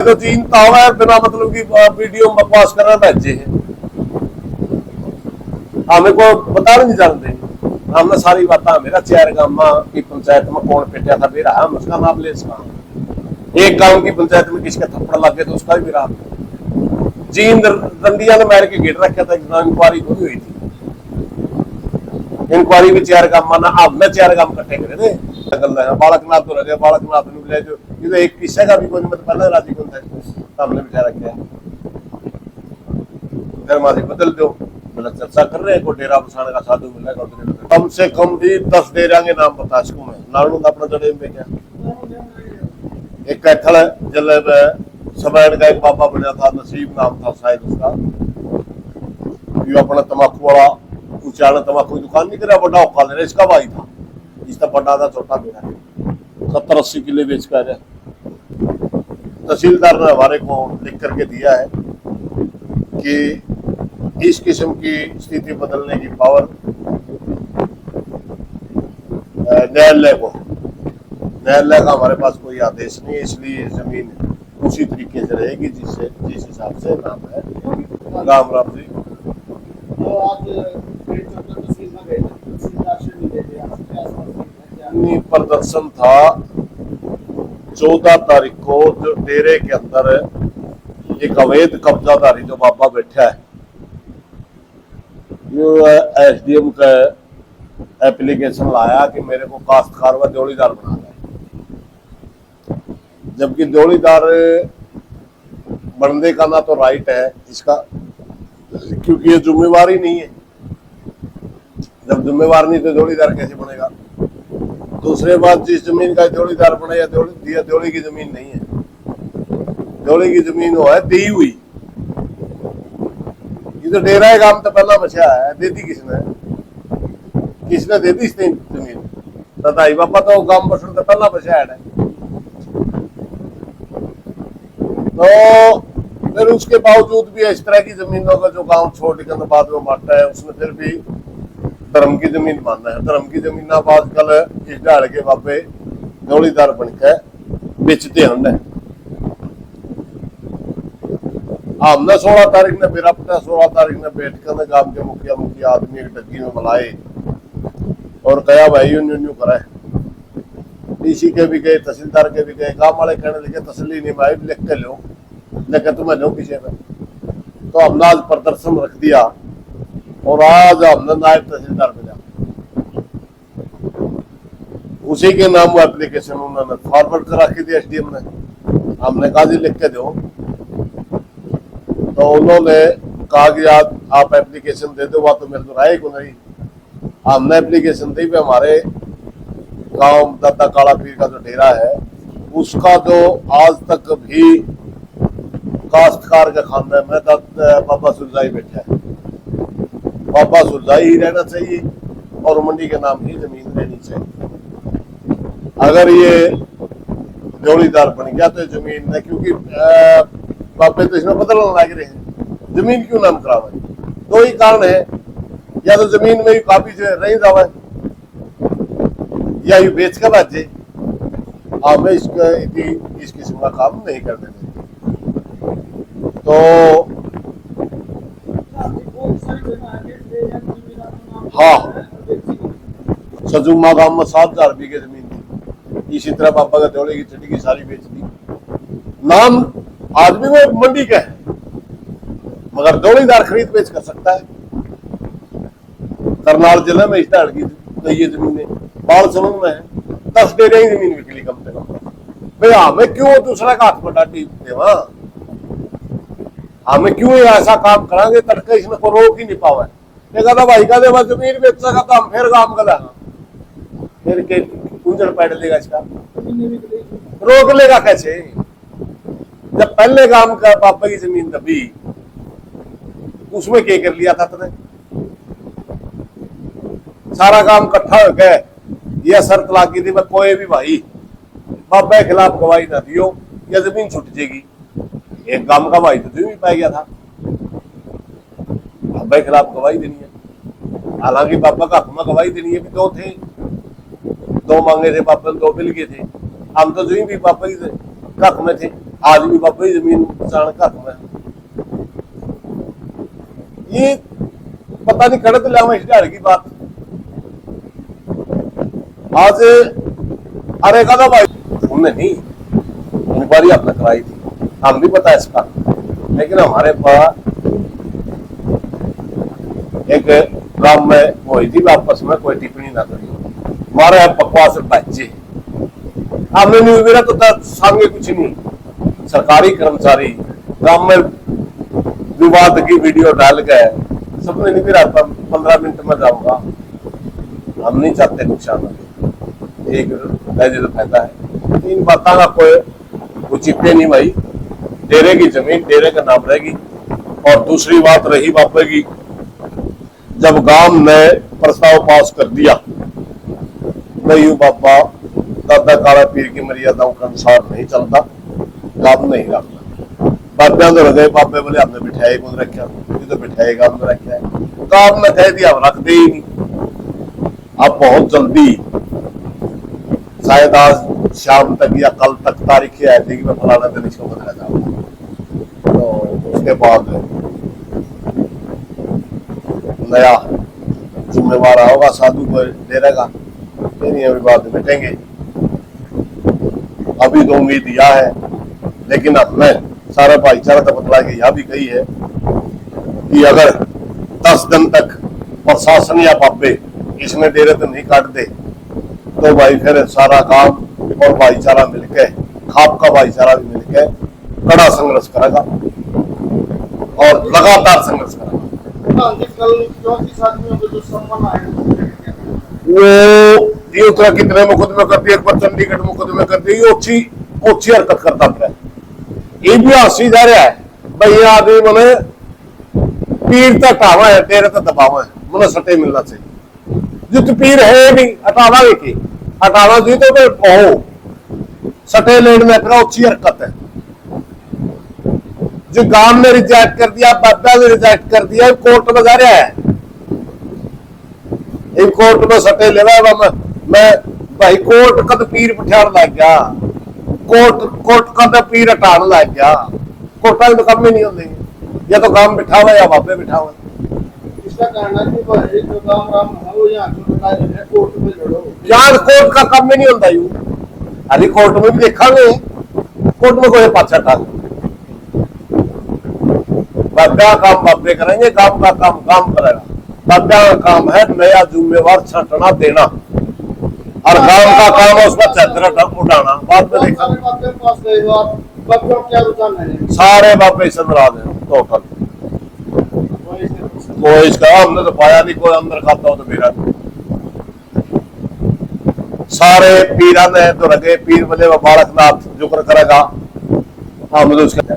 तो चीन तावा है बिना मतलब की वीडियो बकवास करना भेजे है, हमें को बता नहीं जानते। हमने सारी बात मेरा चार गांव की पंचायत में कौन पेटिया था मेरा, हम उसका नाम ले सका। एक गांव की पंचायत में किसका थप्पड़ लग गया तो उसका भी मेरा। चीन दंडिया ने मार के घेर रखा था, इंक्वायरी खुद हुई थी। इंक्वायरी भी चार गांव माना, हमने चार गांव इकट्ठे करे थे। बालकनाथ तो रहे, बालकनाथ ने बोले जो ये एक किस्सा का भी कोई मतलब पहले राजी कौन था, हमने बिठा रखा फिर मारी बदल दो, मतलब चर्चा कर रहे हैं को डेरा बसाने का साधु मिलेगा। कम से कम भी 10 डेरा के नाम बता सकूं मैं, नालू अपना जड़े में क्या एक कैथल जले समय का एक बाबा बना था, नसीब नाम था शायद उसका। ये अपना तम्बाकू वाला ऊंचाना तम्बाकू की दुकान नहीं करा, बड़ा औखा ले रहा, इसका भाई था, इसका बड़ा था छोटा मेरा, 70-80 किलो बेच कर। तहसीलदार ने हमारे को लिख करके दिया है कि इस किस्म की स्थिति बदलने की पावर न्यायालय को, न्यायालय का हमारे पास कोई आदेश नहीं है, इसलिए जमीन उसी तरीके से रहेगी जिस हिसाब से नाम है। राम राम जी। प्रदर्शन था 14 तारीख को, जो डेरे के अंदर एक अवैध कब्जाधारी जो बाबा बैठा है, जो एसडीएम का एप्लीकेशन लाया कि मेरे को काश्तकार व जोड़ीदार बना है, जबकि जोड़ीदार बनने का ना तो राइट है इसका, क्योंकि ये जिम्मेवारी नहीं है। जब जिम्मेवार नहीं तो जोड़ीदार कैसे बनेगा। दूसरे बात, जिस जमीन का जोड़ीदार बने या जोड़ी की जमीन नहीं है, जोड़ी की जमीन वो है दी हुई। ये तो डेरा काम तो पहला बचा है, दे दी किसने दे दी इसने जमीन, तथाई बाबा तो गांव बसन तो पहला बचा है। तो फिर उसके बावजूद भी इस तरह की जमीनों का जो गांव छोड़ के बाद में बांटा है, उसने फिर भी धर्म की जमीन मानना है। धर्म की जमीन अब आजकल इस ढाल के बाबे जोड़ीदार बनकर बेचते हैं। हमने 16 तारीख ने मेरा पता 16 तारीख ने बैठ कर गांव के मुखिया आदमी एक डग्गी में बुलाए और कहा भाई यूं कराए। डीसी के भी गए, तहसीलदार के भी गए, गांव वाले कहने लगे तसल्ली नहीं भाई लिख के लो, लेकिन तुम्हें लो किसी में। तो हमने आज प्रदर्शन रख दिया और आज हमने नायब तहसीलदार भेजा, उसी के नाम वो एप्लीकेशन उन्होंने फॉरवर्ड करा के दिया एसडीएम ने। हमने कहा जी लिख के दो, तो उन्होंने कहा कि आप एप्लीकेशन दे दो, वह तो मेरे को राय को नहीं। हमने एप्लीकेशन दी, हमारे गांव दादा काला पीर का जो डेरा है उसका जो आज तक भी काश्तकार के खानदान में बाबा सुरजाई बैठा है, बाबा सुरजाई ही रहना चाहिए और मंडी के नाम ही जमीन रहनी चाहिए। अगर ये जोड़ीदार बन गया तो जमीन है, क्योंकि बाबे तो इसमें बदलने लग रहे हैं, जमीन क्यों नाम खराब है। दो ही कारण है, या तो जमीन में काफी रही जावा या ये बेच कर बाजे। हमें इस किस्म का काम नहीं करने देते। तो हाँ, सजुमा गांव में 7,000 बीघे जमीन थी, इसी तरह बाबा का जोड़े की चटी की सारी बेच दी। नाम आदमी में मंडी का है, मगर जोड़ीदार खरीद बेच कर सकता है। करनाल जिले में इस ढाल की तो ये जमीनें बाल समझ में है, 10 डेरे ही जमीन बिकली कम से कम। भाई हमें क्यों दूसरा का हाथ में डाटी देवा, हमें क्यों ऐसा काम करांगे तड़के इसमें को रोक ही नहीं पावा। कहता भाई का देवा जमीन बेच सका तो हम फिर काम कर फिर के कुंजड़ पैड लेगा, इसका रोक लेगा कैसे। जब पहले काम का पापा की जमीन दबी उसमें क्या कर लिया था तुमने, सारा काम इकट्ठा हो गया, यह शर्त लागी थी मैं कोई भी भाई बाबा के खिलाफ गवाही ना दियो या जमीन छूट जाएगी। एक गांव का भाई तो भी पाया गया था, बाबा के खिलाफ गवाही देनी है। हालांकि बाबा का हक में गवाही देनी है भी दो थे, दो मांगे थे बाबा ने, दो मिल गए थे। हम तो जो भी बाबा के हक में थे। आज भी बाबा ही जमीन बचाने का हक में ये पता नहीं कड़क लावा इस ढाल की बात आज अरे कहा भाई हमने नहीं इंक्वायरी आपने कराई थी हम भी पता है इसका लेकिन हमारे पास एक गांव में हुई थी आपस में कोई टिप्पणी ना करी हमारे बकवास बच्चे हमने नहीं मेरा तो सामने कुछ नहीं सरकारी कर्मचारी गांव में विवाद की वीडियो डाल गए सबने नहीं मेरा 15 मिनट में जाऊंगा हम नहीं चाहते नुकसान एक तो फायदा है इन बातों का कोई उचित नहीं भाई डेरे की जमीन डेरे का नाम रहेगी और दूसरी बात रही बापे की जब गांव ने प्रस्ताव पास कर दिया नहीं बाबा दादा काला पीर की मर्यादाओं के अनुसार नहीं चलता गांव नहीं रखना बाबे तो लगे बाबे बोले हमने बिठाए कौन रखा ये तो बिठाए गांव में रखा है गांव ने कह दिया हम रखते ही नहीं अब बहुत जल्दी शायद आज शाम तक या कल तक तारीख आई थी कि मैं फलाना दिन इसको बदला जाऊंगा तो उसके बाद नया जिम्मेवार होगा साधु को दे रहेगा नहीं अभी बाद बैठेंगे अभी तो उम्मीद यह है लेकिन अब मैं सारा भाईचारा तो बतला के यह भी कही है कि अगर 10 दिन तक प्रशासन या बाबे इसमें डेरे तो नहीं काट दे तो भाई फिर सारा काम और भाईचारा मिलके खाप का भाईचारा भी मिलके कड़ा संघर्ष करेगा और लगातार संघर्ष करेगा वो ये उतरा कितने मुकदमे कर दिए एक बार चंडीगढ़ मुकदमे कर दिए ये अच्छी हरकत करता था ये भी हंसी जा रहा है भाई ये आदमी मैंने पीर तक हटावा है तेरे तक दबावा है मैंने सटे मिलना चाहिए जो तो पीर है नहीं हटावा की हटावा जी तो फिर सटे लेने में फिर अच्छी हरकत है जो गांव ने रिजेक्ट कर दिया बाबा ने रिजेक्ट कर दिया कोर्ट में जा रहा है एक कोर्ट में सटे ले रहा मैं भाई कोर्ट कद पीर बिठाने लग गया कोर्ट कद पीर हटाने लग गया कोर्टा तो कम ही नहीं होते या तो गांव बिठावा या बाबे बिठावा इसका कहना कि भाई जो गांव राम हो या कोर्ट में लड़ो यार कोर्ट का काम में नहीं होता यू अभी कोर्ट में भी देखांगे कोर्ट में कोई पाछा टांग बाबा काम बाबे करेंगे काम का काम काम करेगा बाबा का काम है नया जिम्मेवार छांटना देना और गांव का काम है उसमें चादर उठाना बाद में देखा सारे बाबे इसे मिला दे टोटल कोई इसका हमने तो पाया नहीं कोई अंदर खाता हो तो मेरा सारे पीरा ने तो लगे पीर बोले बालकनाथ जुक्र करेगा हमने तो उसका